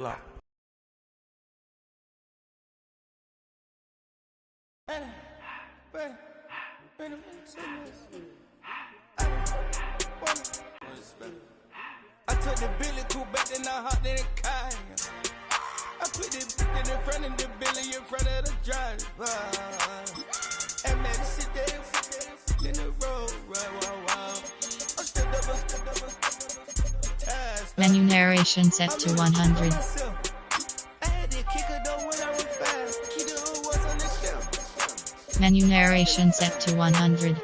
Lock. I took the Billy coupe back, then I hopped in the car. I put the in front of the Billy in front of the driver. And man, sit there in the road, wow. I stepped up. Menu narration set to 100. Menu narration set to 100.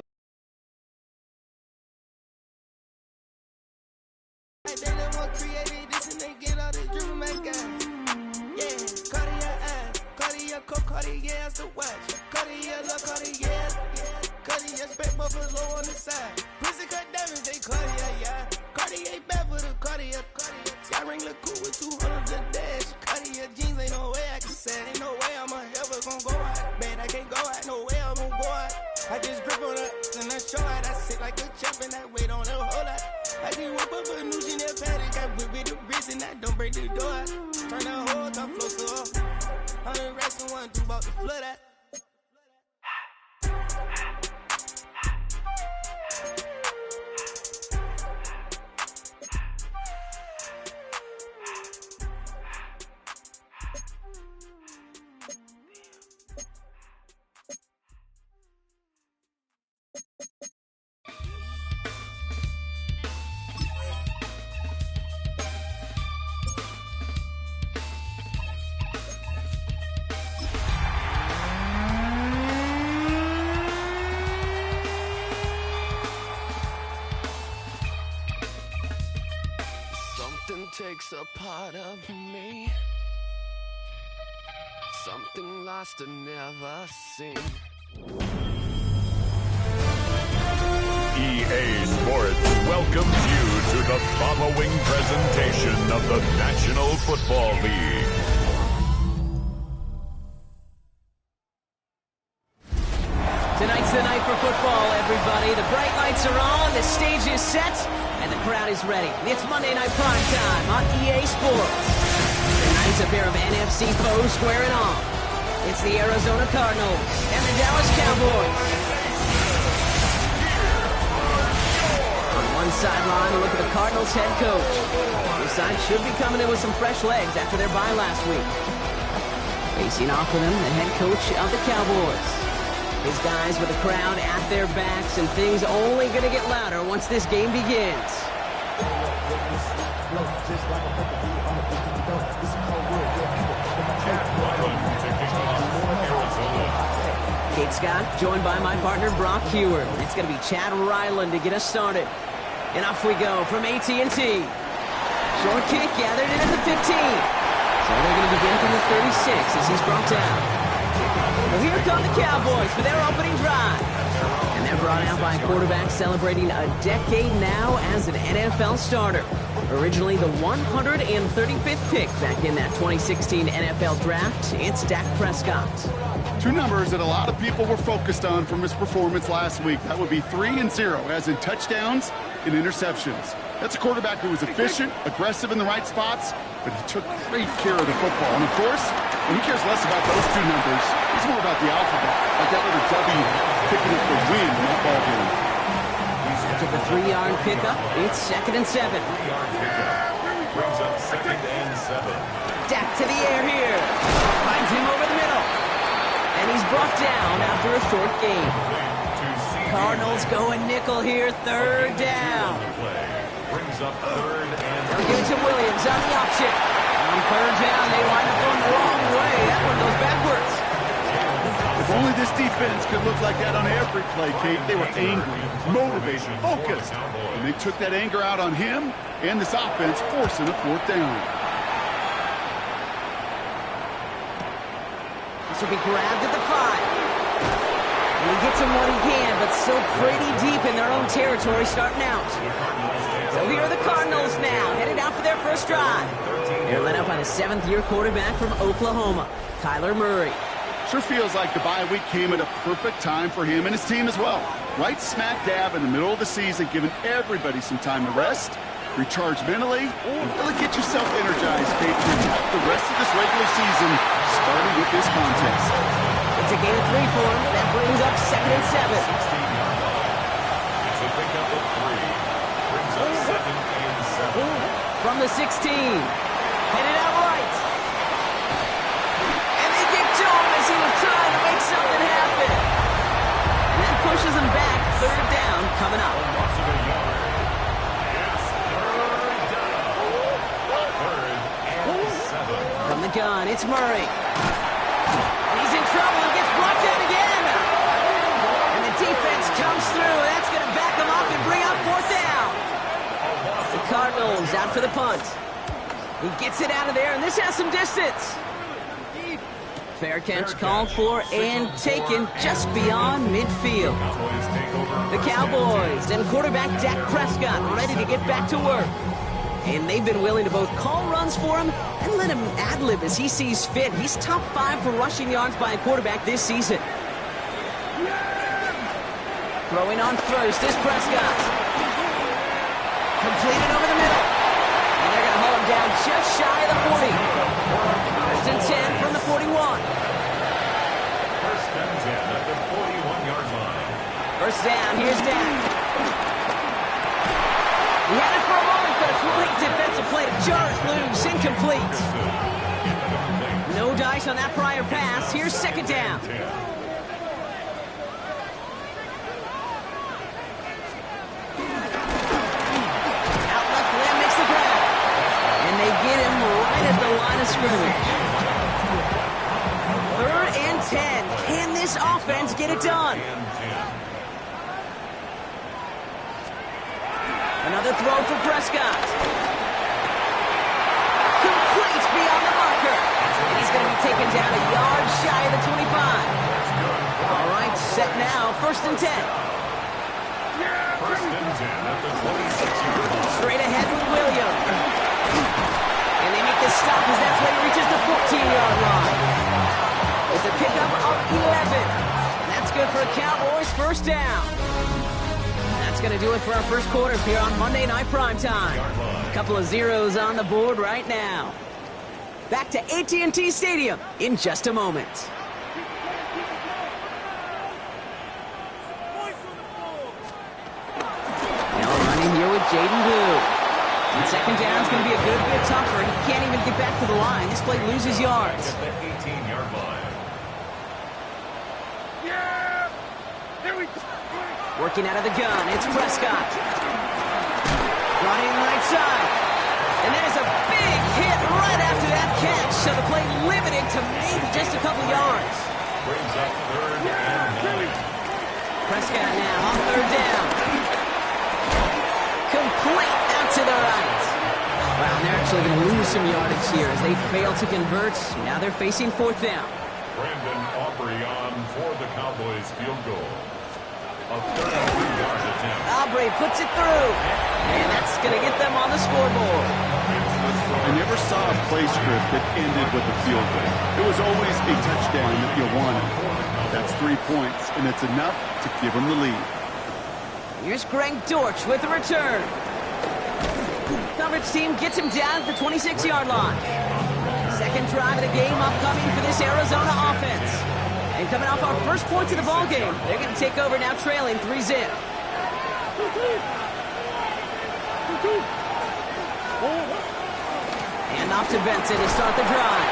I ring the cool with 200 the dash. Cartier jeans, ain't no way I can say. Ain't no way I'm ever gonna go out. Man, I can't go out, no way I'm gonna go out. I just grip on her and I show out. I sit like a champ and I wait on her whole lot. I just whip up a new Chanel paddock. I whip with the wrist and I don't break the door out. Turn that whole top flow so off. 100 racks and 1 2 about the flood out. Something takes a part of me, something lost and never seen. EA Sports welcomes you to the following presentation of the National Football League. Tonight's the night for football, everybody. The bright lights are on, the stage is set, and the crowd is ready. It's Monday Night Prime Time on EA Sports. Tonight's a pair of NFC foes squaring off. It's the Arizona Cardinals and the Dallas Cowboys. On one sideline, a look at the Cardinals head coach. The side should be coming in with some fresh legs after their bye last week. Facing off with him, the head coach of the Cowboys. His guys with the crowd at their backs, and things only going to get louder once this game begins. Kate Scott, joined by my partner Brock Heward. It's going to be Chad Ryland to get us started. And off we go from AT&T. Short kick gathered in at the 15. So they're going to begin from the 36 as he's brought down. Well, here come the Cowboys for their opening drive. And they're brought out by a quarterback celebrating a decade now as an NFL starter. Originally the 135th pick back in that 2016 NFL Draft, it's Dak Prescott. Two numbers that a lot of people were focused on from his performance last week. That would be 3 and 0, as in touchdowns and interceptions. That's a quarterback who was efficient, aggressive in the right spots, but he took great care of the football. And of course, when he cares less about those two numbers, it's more about the alphabet, like that little W picking up the win in that ball game. After the 3-yard pickup, it's 2nd and 7. Brings up 2nd and 7. Dak to the air here. Finds him over the middle. And he's brought down after a short gain. Cardinals going nickel here, 3rd down. Brings up 3rd and They'll give it to Williams on the option. On 3rd down, they wind up going the wrong way. That one goes backwards. If only this defense could look like that on every play, Kate. They were angry, motivated, focused. And they took that anger out on him and this offense, forcing a 4th down. This will be grabbed at the 5. And he gets him what he can, but still pretty deep in their own territory starting out. So here are the Cardinals now, headed out for their first drive. They're led up by the 7th-year quarterback from Oklahoma, Kyler Murray. Sure feels like the bye week came at a perfect time for him and his team as well. Right smack dab in the middle of the season, giving everybody some time to rest recharge mentally, and really get yourself energized, Patriots, out the rest of this regular season, starting with this contest. It's a gain of 3 for him. That brings up 2nd and 7. It's a pickup of 3. Brings up 2nd and 7. From the 16. Headed out right. And they get to him as he was trying to make something happen. And that pushes him back. 3rd down coming up. Loss of a yard. It's 3rd down. 3rd and 7. From the gun, it's Murray. And he's in trouble and gets brought down again. And the defense comes through. That's going to back him up and bring up 4th down. The Cardinals out for the punt. He gets it out of there, and this has some distance. Fair catch called for and taken just beyond midfield. The Cowboys and quarterback Dak Prescott ready to get back to work. And they've been willing to both call runs for him and let him ad-lib as he sees fit. He's top 5 for rushing yards by a quarterback this season. Throwing on first is Prescott. Completed over the middle. And they're going to hold him down just shy of the 40. 1st and 10 from the 41. 1st and 10 at the 41-yard line. 1st down, here's Dak. He had it for a moment, but a complete defensive play to jar it loose. Incomplete. No dice on that prior pass. Here's 2nd down. Out left, Lamb makes the grab. And they get him right at the line of scrimmage. 3rd and 10. Can this offense get it done? Another throw for Prescott. Complete beyond the marker. And he's going to be taken down a yard shy of the 25. All right, set now. 1st and 10. 1st and 10 at the 26-yard line. Straight ahead with Williams. And they make the stop as that play reaches the 14-yard line. It's a pickup of 11. And that's good for a Cowboys 1st down. That's going to do it for our 1st quarter here on Monday Night Primetime. A couple of zeros on the board right now. Back to AT&T Stadium in just a moment. Now running here with Jaden Blue. And 2nd down is going to be a good bit tougher. He can't even get back to the line. This play loses yards. At the 18-yard line. Working out of the gun, it's Prescott. Running right side. And there's a big hit right after that catch. So the play limited to maybe just a couple yards. Brings up 3rd and 9. Prescott now on 3rd down. Complete out to the right. Wow, and they're actually going to lose some yardage here as they fail to convert. Now they're facing 4th down. Brandon Aubrey on for the Cowboys field goal. A 33-yard attempt. Aubrey puts it through. And that's going to get them on the scoreboard. I never saw a play script that ended with a field goal. It was always a touchdown that you wanted. That's 3 points, and it's enough to give them the lead. Here's Greg Dortch with the return. Coverage team gets him down at the 26-yard line. 2nd drive of the game upcoming for this Arizona offense. And coming off our 1st points of the ball game, they're going to take over now trailing 3-zip. And off to Benson to start the drive.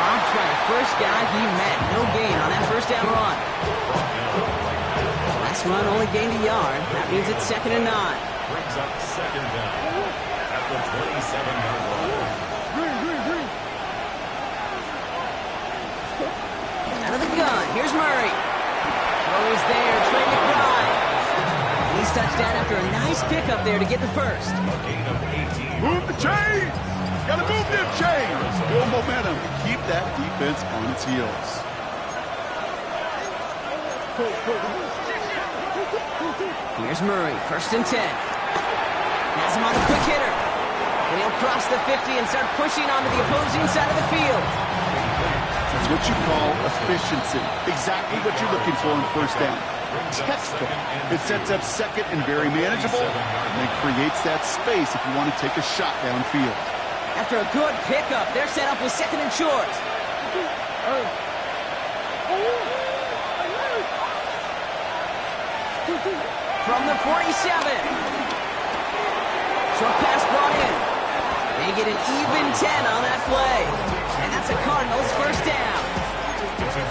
Robbed by the first guy he met. No gain on that 1st down run. Last run only gained a yard. That means it's 2nd and 9. Brings up 2nd down at the 27-yard line. Out of the gun, here's Murray. Throw is there, Trey McBride. He's touchdown after a nice pickup there to get the 1st. A gain of 18. Move the chains! Gotta move them chains! Build momentum. Keep that defense on its heels. Here's Murray, 1st and 10. Has him on the quick hitter. And he'll cross the 50 and start pushing onto the opposing side of the field. That's what you call efficiency. Exactly what you're looking for in 1st down. textbook. It sets up second and very manageable, and then creates that space if you want to take a shot downfield. After a good pickup, they're set up with second and short. From the 47. Short pass brought in. They get an even 10 on that play. And that's a Cardinals first down.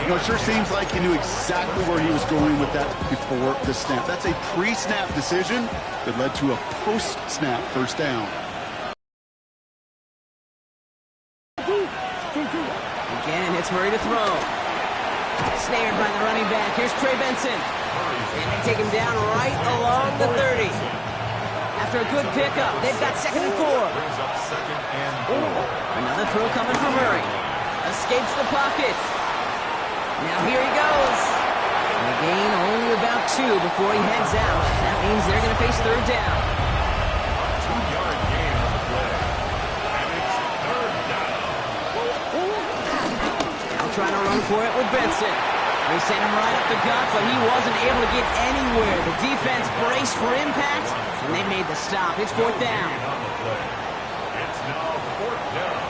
You know, it sure seems like he knew exactly where he was going with that before the snap. That's a pre-snap decision that led to a post-snap first down. Again, it's Murray to throw. Snared by the running back. Here's Trey Benson. And they take him down right along the 30. After a good pickup, they've got second and 4. Another throw coming from Murray. Escapes the pocket. Now here he goes. And a gain only about 2 before he heads out. That means they're going to face third down. 2-yard gain on the play. And it's third down. Now trying to run for it with Benson. They sent him right up the gut, but he wasn't able to get anywhere. The defense braced for impact, and they made the stop. It's fourth down. It's now fourth down.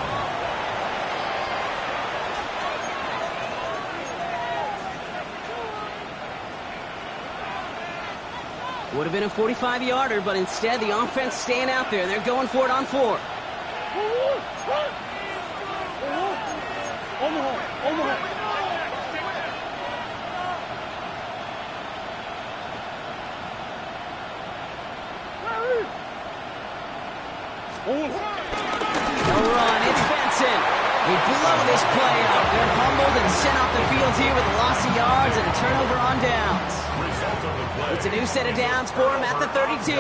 Would have been a 45-yarder, but instead the offense staying out there. They're going for it on 4. No run, it's Benson. They blow this play up. They're humbled and sent off the field here with a loss of yards and a turnover on downs. It's a new set of downs for him at the 32.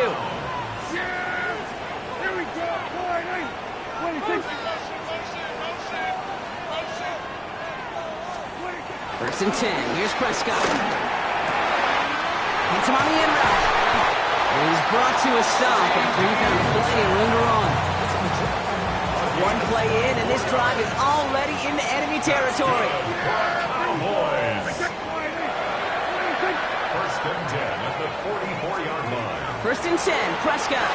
First and 10. Here's Prescott. Hits him on the end route. And he's brought to a stop after he found plenty of room to run. One play in, and this drive is already into enemy territory. First and 10 at the 44-yard line. First and 10, Prescott.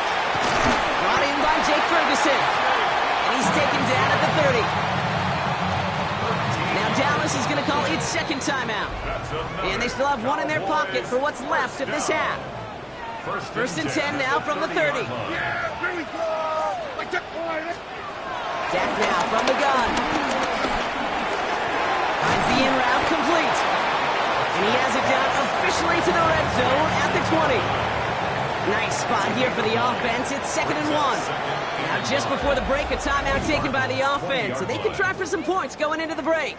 Brought in by Jake Ferguson. And he's taken down at the 30. Now Dallas is going to call its second timeout. And they still have one in their pocket for what's left of this half. First and 10 now from the 30. Dak now from the gun. Finds the in route complete. And he has it down officially to the red zone at the 20. Nice spot here for the offense. It's second and 1. Now just before the break, a timeout taken by the offense. So they can try for some points going into the break.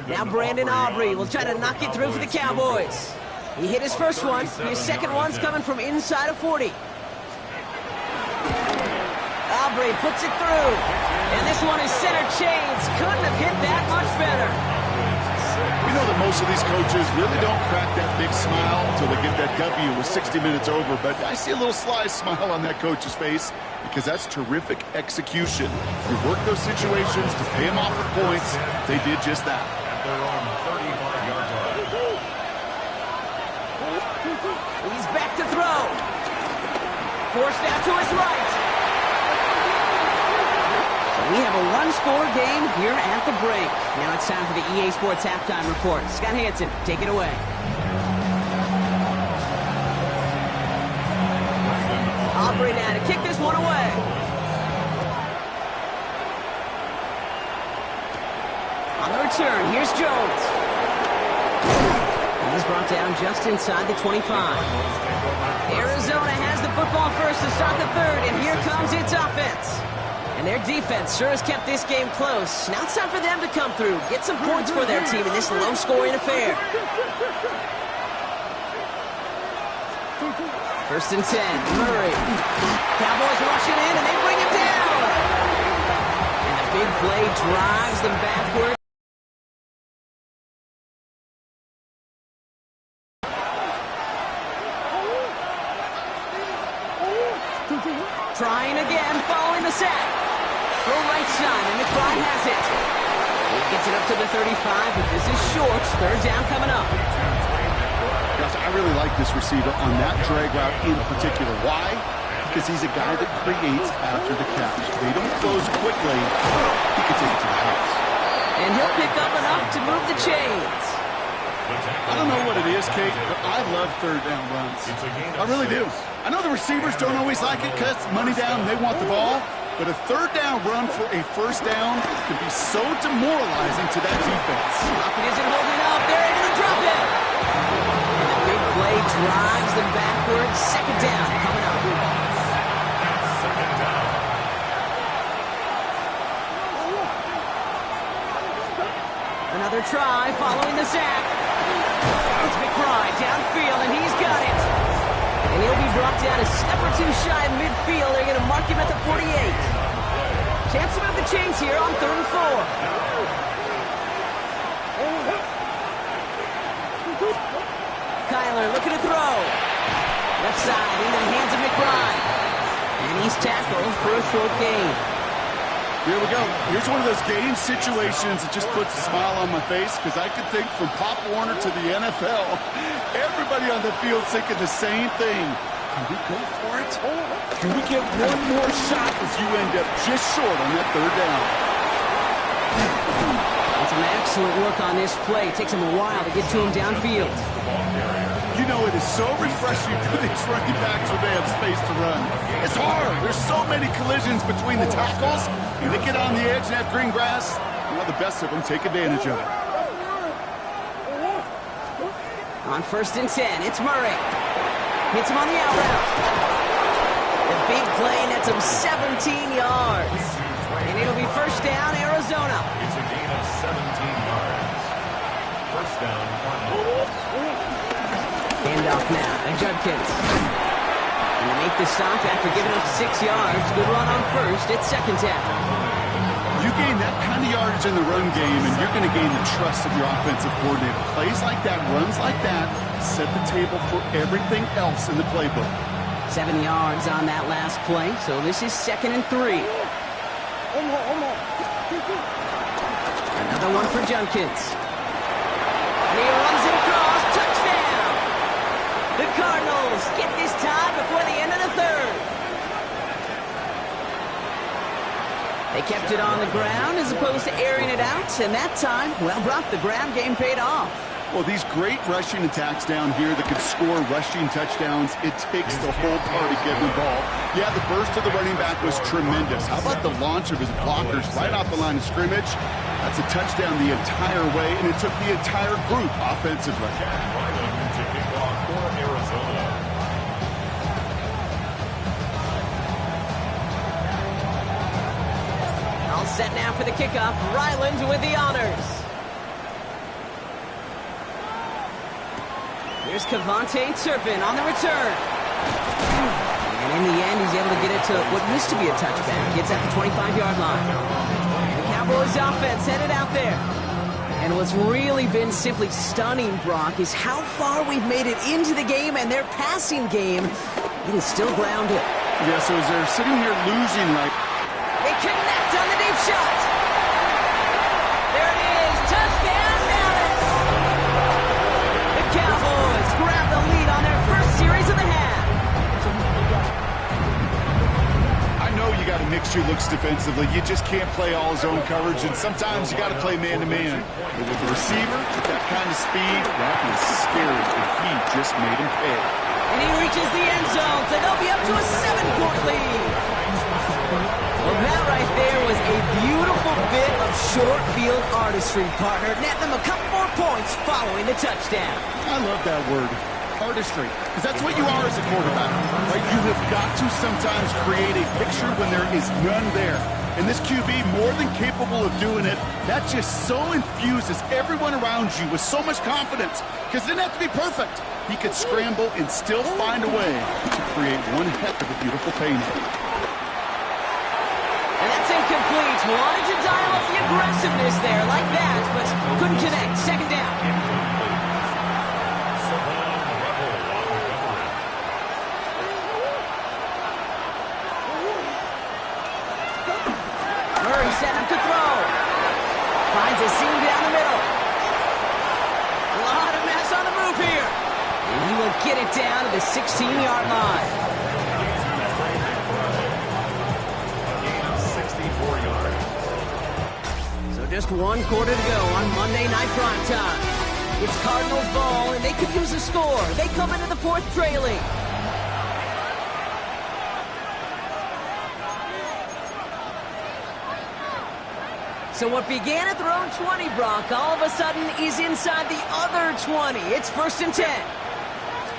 Now Brandon Aubrey will try to knock it through for the Cowboys. He hit his first one. His second one's coming from inside of 40. Aubrey puts it through. And this one is center chains. Couldn't have hit that much better. We know that most of these coaches really don't crack that big smile until they get that W with 60 minutes over, but I see a little sly smile on that coach's face because that's terrific execution. You work those situations to pay them off for points. They did just that. At their own 35-yard line. He's back to throw. Forced out to his right. We have a one-score game here at the break. Now it's time for the EA Sports Halftime Report. Scott Hansen, take it away. Aubrey now to kick this one away. On the return, here's Jones. And he's brought down just inside the 25. Arizona has the football first to start the third, and here comes its offense. And their defense sure has kept this game close. Now it's time for them to come through, get some points for their team in this low-scoring affair. First and 10, Murray. Cowboys rushing in, and they bring him down. And the big play drives them backward. Trying again, following the sack. Full right side, and McBride has it. He gets it up to the 35, but this is short. Third down coming up. Gosh, I really like this receiver on that drag route in particular. Why? Because he's a guy that creates after the catch. They don't close quickly. He can take it to the house. And he'll pick up enough to move the chains. I don't know what it is, Kate, but I love third down runs. I really do. I know the receivers don't always like it because money down, they want the ball. But a third down run for a first down can be so demoralizing to that defense. Lockett isn't holding up. They're able to drop it. And the big play drives them backwards. Second down coming up. Another try following the sack. It's McBride downfield, and he's got it. And he'll be brought down a step or two shy of midfield. They're going to mark him at the 48. Chance to move the chains here on 3rd and 4. Kyler looking to throw. Left side into the hands of McBride. And he's tackled for a short gain. Here we go. Here's one of those game situations that just puts a smile on my face because I could think from Pop Warner to the NFL, everybody on the field thinking the same thing. Can we go for it? Can we get one more shot as you end up just short on that third down? And some excellent work on this play. It takes him a while to get to him downfield. You know, it is so refreshing for these running backs when they have space to run. It's hard. There's so many collisions between the tackles. When they get on the edge and have green grass, the best of them take advantage of it. On 1st and 10, it's Murray. Hits him on the out route. The big play nets him 17 yards. And it'll be first down, Arizona. It's a gain of 17 yards. First down, Cardinals. Handoff now to Judkins. And they make the stop after giving up 6 yards. Good run on first. It's second down. You gain that kind of yardage in the run game, and you're going to gain the trust of your offensive coordinator. Plays like that, runs like that, set the table for everything else in the playbook. 7 yards on that last play, so this is 2nd and 3. Another one for Judkins. And he runs it across. Touchdown! The Cardinals get this tie before the end of the 3rd. They kept it on the ground as opposed to airing it out, and that time, well, Brock, the ground game paid off. Well, these great rushing attacks down here that can score rushing touchdowns, it takes the whole party getting involved. Yeah, the burst of the running back was tremendous. How about the launch of his blockers right off the line of scrimmage? That's a touchdown the entire way, and it took the entire group offensively. To kick off for Arizona. All set now for the kickoff. Ryland with the honors. Here's Kevontae Turpin on the return. And in the end, he's able to get it to what used to be a touchback. Gets at the 25-yard line. The Cowboys offense headed out there. And what's really been simply stunning, Brock, is how far we've made it into the game, and their passing game, it is still grounded. Yeah, so as they're sitting here losing right. They connect on the deep shot. There it is. Touchdown, Dallas. The Cowboys grab the lead on their first series of the half. I know you got to mix your looks defensively. You just can't play all zone coverage, and sometimes you got to play man-to-man. But with the receiver, with that kind of speed, that is scary, and he just made him pay. And he reaches the end zone, so they'll be up to a 7-point lead. Well, that right there was a beautiful bit of short field artistry, partner. Net them a couple more points following the touchdown. I love that word, artistry, because that's what you are as a quarterback, right? You have got to sometimes create a picture when there is none there. And this QB, more than capable of doing it, that just so infuses everyone around you with so much confidence, because it didn't have to be perfect. He could scramble and still find a way to create one heck of a beautiful painting. And that's incomplete. Wanted to dial up the aggressiveness there like that, but couldn't connect. Second down. Murray set up to throw. Finds his get it down to the 16-yard line. Gain of 64 yards. So just 1 quarter to go on Monday Night Primetime. It's Cardinals ball, and they could use a score. They come into the fourth trailing. So what began at their own 20, Brock, all of a sudden is inside the other 20. It's 1st and 10.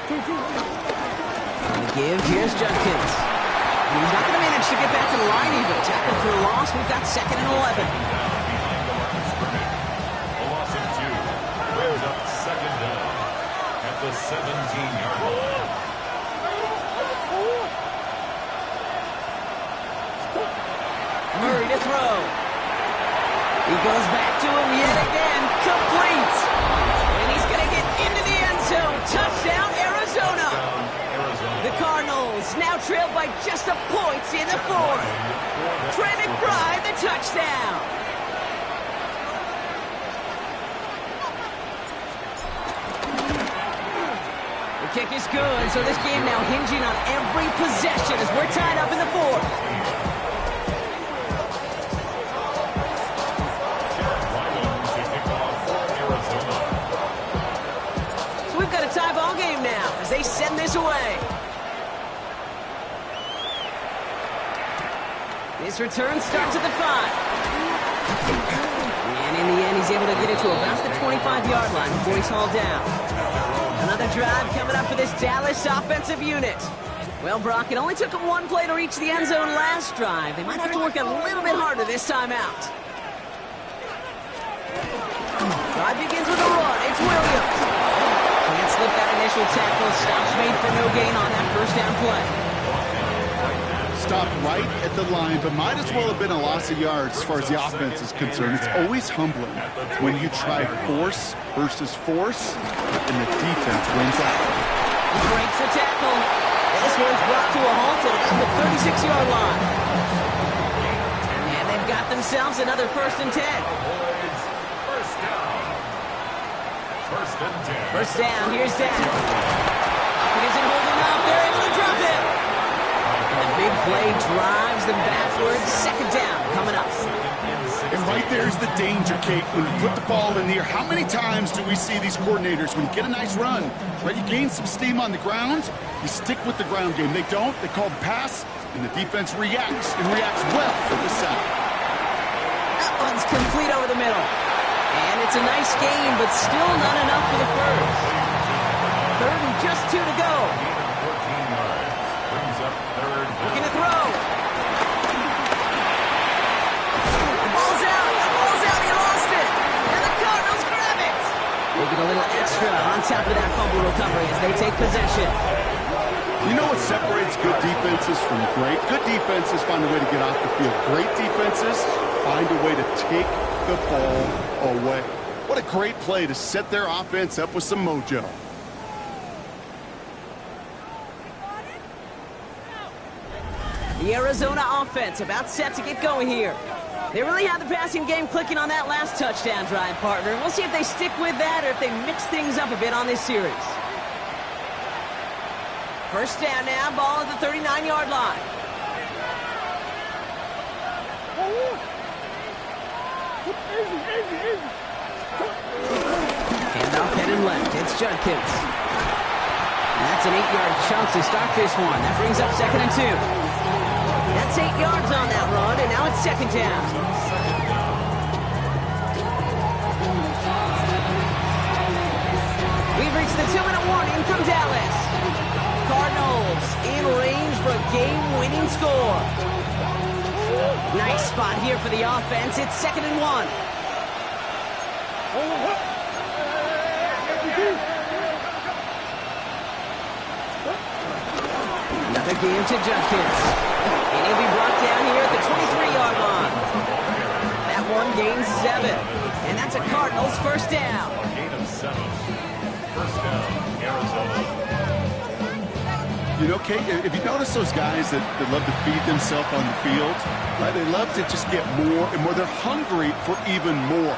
On the give, here's Judkins. And he's not going to manage to get back to the line even. Tackle for a loss. We've got 2nd and 11. A loss of 2. Brings up 2nd down at the 17-yard line. Murray to throw. He goes back to him yet again. Complete. And he's going to get into the end zone. Touchdown, Arizona. The Cardinals now trail by just a point in the fourth. Trey McBride, the touchdown. The kick is good, so this game now hinging on every possession as we're tied up in the fourth. Tie ball game now as they send this away. This return starts at the 5. And in the end, he's able to get it to about the 25-yard line before he's hauled down. Another drive coming up for this Dallas offensive unit. Well, Brock, it only took them 1 play to reach the end zone last drive. They might have to work a little bit harder this time out. Drive begins with a run. It's Williams. Can't slip that initial tackle. Stops made for no gain on that 1st down play. Stopped right at the line, but might as well have been a loss of yards as far as the offense is concerned. It's always humbling when you try force versus force, and the defense wins out. He breaks the tackle. This one's brought to a halt at the 36-yard line. And they've got themselves another 1st and 10. First down, here's Dak. He isn't holding up, they're able to drop him. And the big play drives them backwards. 2nd down coming up. And right there's the danger, Kate, when you put the ball in the air. How many times do we see these coordinators, when you get a nice run, right, you gain some steam on the ground, you stick with the ground game. They don't, they call the pass, and the defense reacts, and reacts well for the sack. That one's complete over the middle. And it's a nice game, but still not enough for the first. 3rd and just 2 to go. Looking to throw. The ball's out, he lost it. And the Cardinals grab it. They get a little extra on top of that fumble recovery as they take possession. You know what separates good defenses from great? Good defenses find a way to get off the field. Great defenses find a way to take the ball away. What a great play to set their offense up with some mojo. The Arizona offense about set to get going here. They really have the passing game clicking on that last touchdown drive, partner. We'll see if they stick with that or if they mix things up a bit on this series. 1st down now, ball at the 39-yard line. Handoff headed left. It's Judkins. And that's an 8-yard chunk to start this one. That brings up 2nd and 2. That's 8 yards on that run, and now it's 2nd down. We've reached the 2-minute warning from Dallas. Cardinals in range for a game-winning score. Nice spot here for the offense. It's 2nd and 1. Another game to Judkins. And he'll be brought down here at the 23-yard line. That one gains 7. And that's a Cardinals 1st down. Gain of 7. 1st down, Arizona. You know, Kate, if you notice those guys that love to feed themselves on the field, right? They love to just get more and more. They're hungry for even more.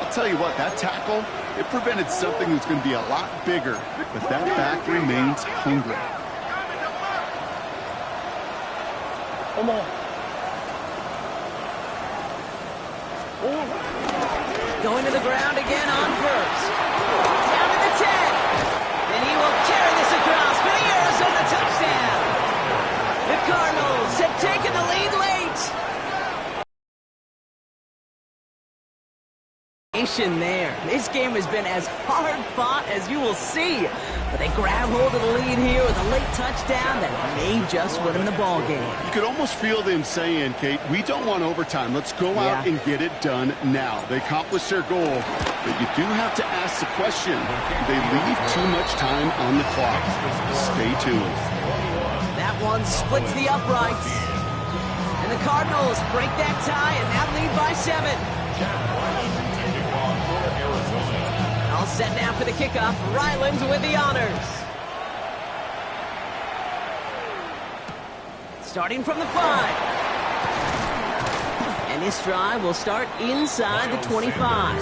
I'll tell you what, that tackle It prevented something that's going to be a lot bigger, but that back remains hungry. Come on. Going to the ground again on first. Down to the 10. And he will carry this across for the Arizona touchdown. The Cardinals have taken the lead late. There. This game has been as hard fought as you will see. But they grab hold of the lead here with a late touchdown that may just win them the ball game. You could almost feel them saying, Kate, we don't want overtime. Let's go out and get it done now. They accomplished their goal, but you do have to ask the question, do they leave too much time on the clock? Stay tuned. That one splits the uprights. And the Cardinals break that tie and now lead by 7. All set now for the kickoff. Ryland with the honors. Starting from the 5. And this drive will start inside the 25.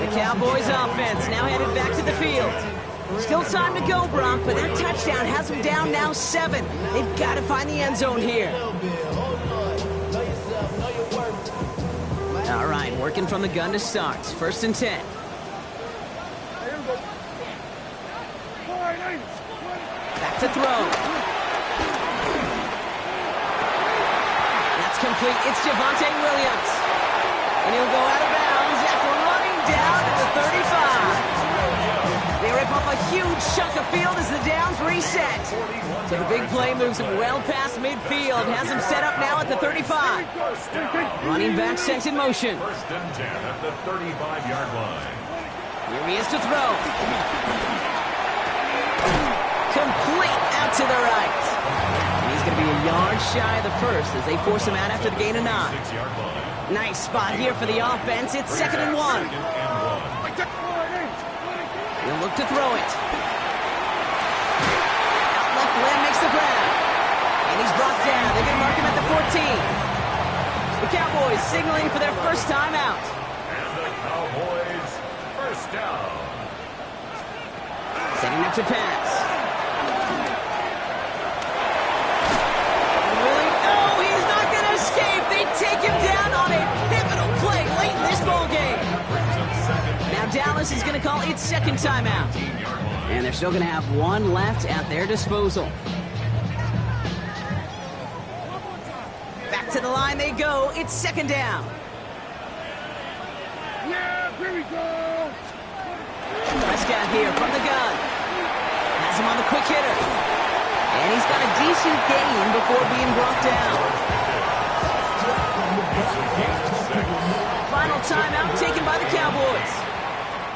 The Cowboys offense now headed back to the field. Still time to go, Brock, but that touchdown has them down now 7. They've got to find the end zone here. All right, working from the gun to start. 1st and 10. Back to throw. That's complete. It's Javonte Williams. And he'll go out of bounds after running down at the 35. They rip off a huge chunk of field as the downs reset. So the big play moves him well past midfield. Has him set up now at the 35. Running back sent in motion. 1st and 10 at the 35-yard line. Here he is to throw. Complete out to the right. And he's going to be a yard shy of the first as they force him out after the gain of 9. 6-yard line. Nice spot here for the offense. It's 2nd and 1. He'll look to throw it. Out left, Lamb makes the grab. And he's brought down. They're going to mark him at the 14. The Cowboys signaling for their first time out. And the Cowboys, first down. Setting up to pass. They take him down on a pivotal play late in this ball game. Now Dallas is going to call its 2nd timeout. And they're still going to have 1 left at their disposal. Back to the line they go. It's 2nd down. Yeah, here we go. Prescott here from the gun. Has him on the quick hitter. And he's got a decent gain before being brought down. Final timeout taken by the Cowboys.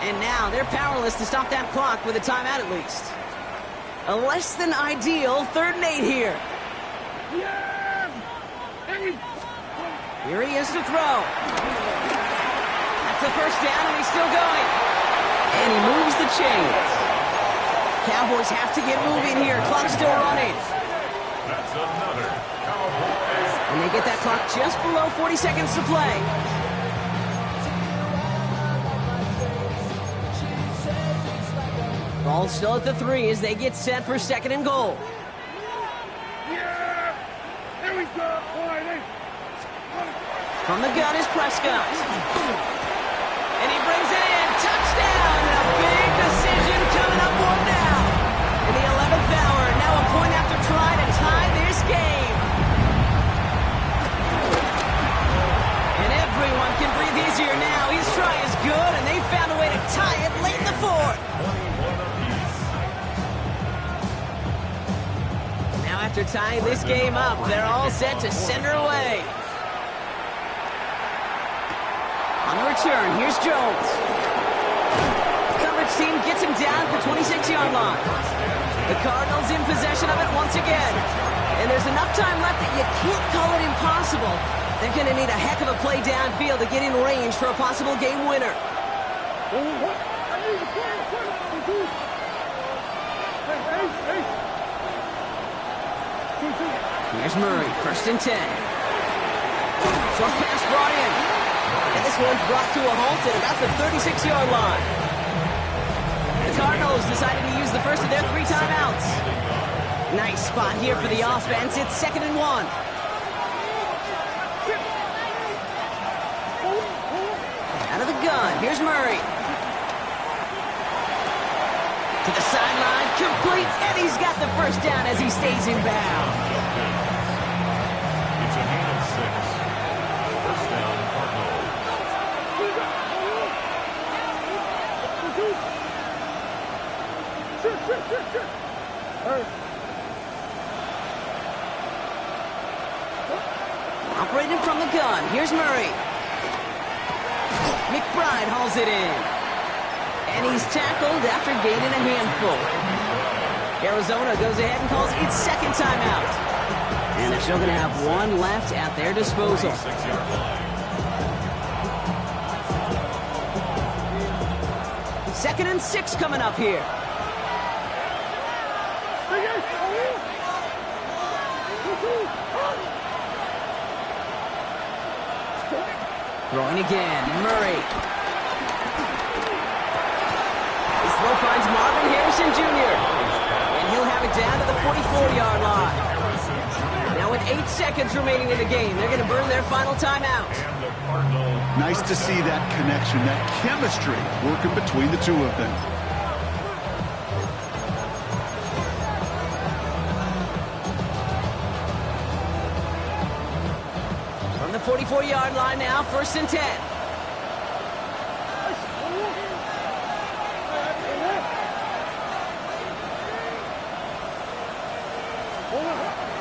And now they're powerless to stop that clock with a timeout at least. A less than ideal 3rd and 8 here. Here he is to throw. That's the first down and he's still going. And he moves the chains. Cowboys have to get moving here. Clock's still running. That's another Cowboys. And they get that clock just below 40 seconds to play. Ball still at the 3 as they get set for 2nd and goal. Yeah, here we go. From the gun is Prescott. And he brings it in. Touchdown! And a big decision coming up for him now. In the 11th hour, now a point after try to tie this game. And everyone can breathe easier now. His try is good, and they found a way to tie it late in the 4th. Now after tying this game up, they're all set to send her away. On the return, here's Jones. Coverage team gets him down at the 26-yard line. The Cardinals in possession of it once again. And there's enough time left that you can't call it impossible. They're going to need a heck of a play downfield to get in range for a possible game winner. Here's Murray, 1st and 10. Short pass brought in. And this one's brought to a halt at about the 36-yard line. The Cardinals decided to use the first of their 3 timeouts. Nice spot here for the offense. It's 2nd and 1. Out of the gun, here's Murray. To the sideline, complete, and he's got the first down as he stays in bounds. It's a gain of 6. First down, Cardinals. Operating from the gun, here's Murray. McBride hauls it in. And he's tackled after gaining a handful. Arizona goes ahead and calls its 2nd timeout. And they're still going to have 1 left at their disposal. 6-yard line. 2nd and 6 coming up here. Throwing again, Murray. His throw finds Marvin Harrison Jr. And he'll have it down to the 44-yard line. Now with 8 seconds remaining in the game, they're going to burn their final timeout. Nice to see that connection, that chemistry working between the 2 of them. From the 44-yard line now, 1st and 10.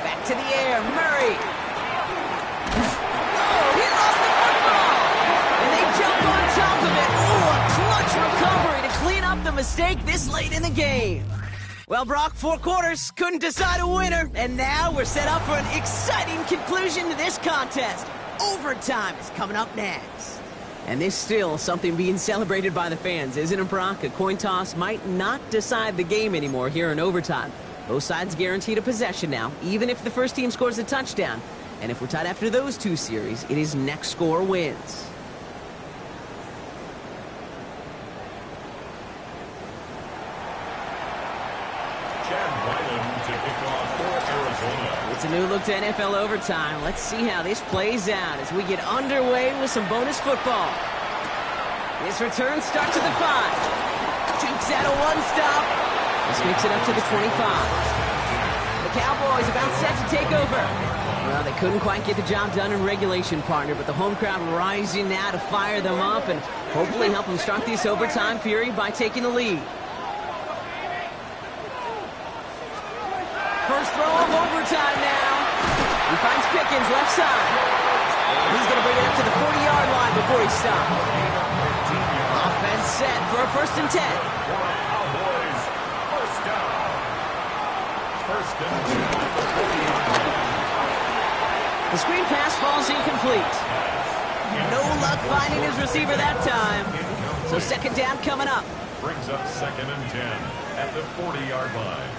Back to the air, Murray. Oh, he lost the football. And they jump on top of it. Oh, a clutch recovery to clean up the mistake this late in the game. Well, Brock, 4 quarters couldn't decide a winner, and now we're set up for an exciting conclusion to this contest. Overtime is coming up next. And there's still something being celebrated by the fans, isn't it, Brock? A coin toss might not decide the game anymore here in overtime. Both sides guaranteed a possession now, even if the first team scores a touchdown. And if we're tied after those 2 series, it is next score wins. It's a new look to NFL overtime. Let's see how this plays out as we get underway with some bonus football. This return starts at the 5. Jukes out a 1-stop. This makes it up to the 25. The Cowboys about set to take over. Well, they couldn't quite get the job done in regulation, partner, but the home crowd rising now to fire them up and hopefully help them start this overtime period by taking the lead. First throw of overtime now. He finds Pickens left side. And he's going to bring it up to the 40-yard line before he stops. Offense set for a 1st and 10. Cowboys, first down. 1st and 10. The screen pass falls incomplete. No luck finding his receiver that time. So 2nd down coming up. Brings up 2nd and 10 at the 40-yard line.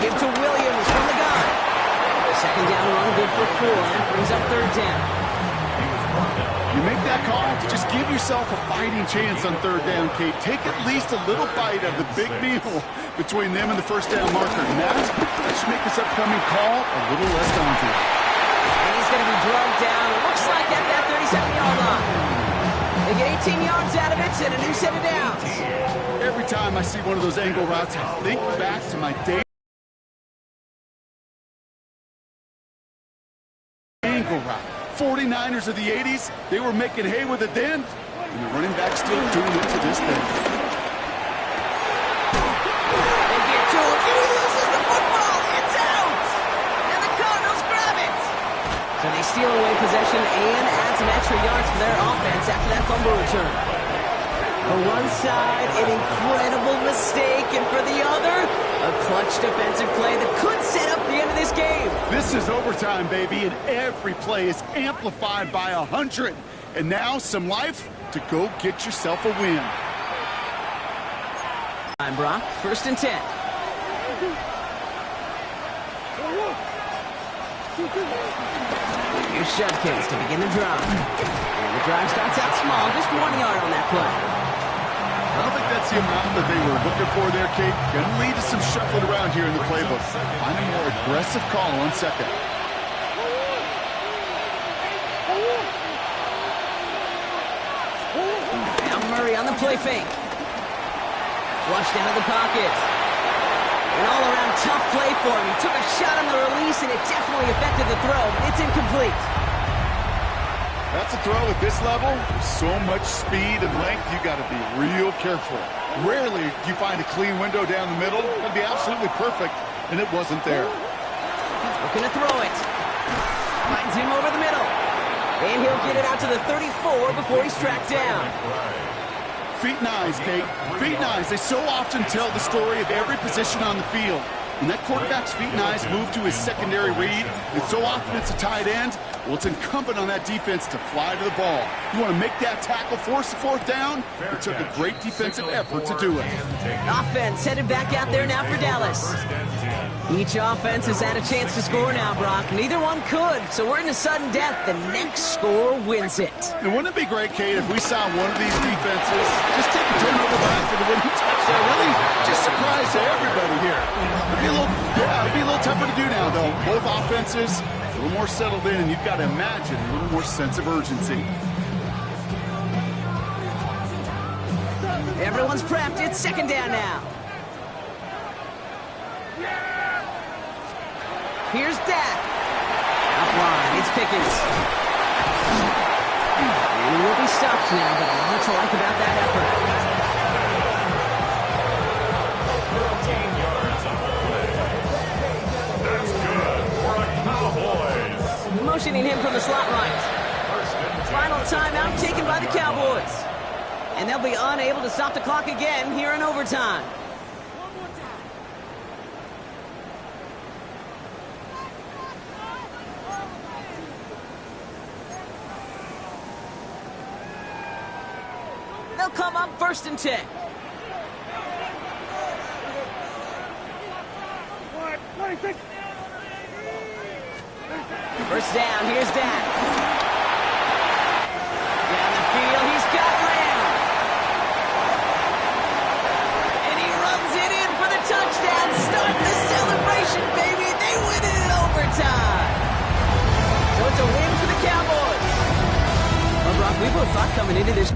Give to Williams from the gun. 2nd down run good for 4. That brings up 3rd down. You make that call to just give yourself a fighting chance on 3rd down, Kate. Take at least a little bite of the big meal between them and the 1st down marker. And that should make this upcoming call a little less daunting. And he's going to be drugged down. Looks like at that 37-yard line. They get 18 yards out of it and a new set of downs. Every time I see one of those angle routes, I think back to my day. Angle route. 49ers of the 80s, they were making hay with it then, and the running back's still doing it to this day. They get to him, and he loses the football. It's out! And the Cardinals grab it! So they steal away possession and add some extra yards for their offense after that fumble return. For one side, an incredible mistake, and for the other, a clutch defensive play that could set up the end of this game. This is overtime, baby, and every play is amplified by 100. And now some life to go get yourself a win. I'm Brock, 1st and 10. Here's Shudkins to begin the drive. And the drive starts out small, just 1 yard on that play. I don't think that's the amount that they were looking for there, Kate. Going to lead to some shuffling around here in the playbook. Find a more aggressive call on second. Now Murray on the play fake. Flushed out of the pocket. An all-around tough play for him. He took a shot on the release, and it definitely affected the throw, but it's incomplete. That's a throw at this level. With so much speed and length, you got to be real careful. Rarely do you find a clean window down the middle. It'd be absolutely perfect, and it wasn't there. Looking to throw it. Finds him over the middle. And he'll get it out to the 34 before he's tracked down. Feet and eyes, Kate. Feet and eyes. They so often tell the story of every position on the field. When that quarterback's feet and eyes move to his secondary read, and so often it's a tight end, well, it's incumbent on that defense to fly to the ball. You want to make that tackle, force the fourth down? It took a great defensive effort to do it. Offense headed back out there now for Dallas. Each offense has had a chance to score now, Brock. Neither one could, so we're in a sudden death. The next score wins it. And wouldn't it be great, Kate, if we saw one of these defenses just take a turnover back for the winning touchdown? Really just surprise everybody here. It'd be a little tougher to do now, though. Both offenses a little more settled in, and you've got to imagine a little more sense of urgency. Everyone's prepped. It's second down now. Here's Dak. Outline. It's Pickens. And he will be stopped now, but a lot to like about that effort. Motioning him from the slot right. Final timeout taken by the Cowboys. And they'll be unable to stop the clock again here in overtime. They'll come up 1st and 10. First down, here's Dak. Down the field, he's got Lamb. And he runs it in for the touchdown. Start the celebration, baby. They win it in overtime. So it's a win for the Cowboys. Well, Brock, we both thought coming into this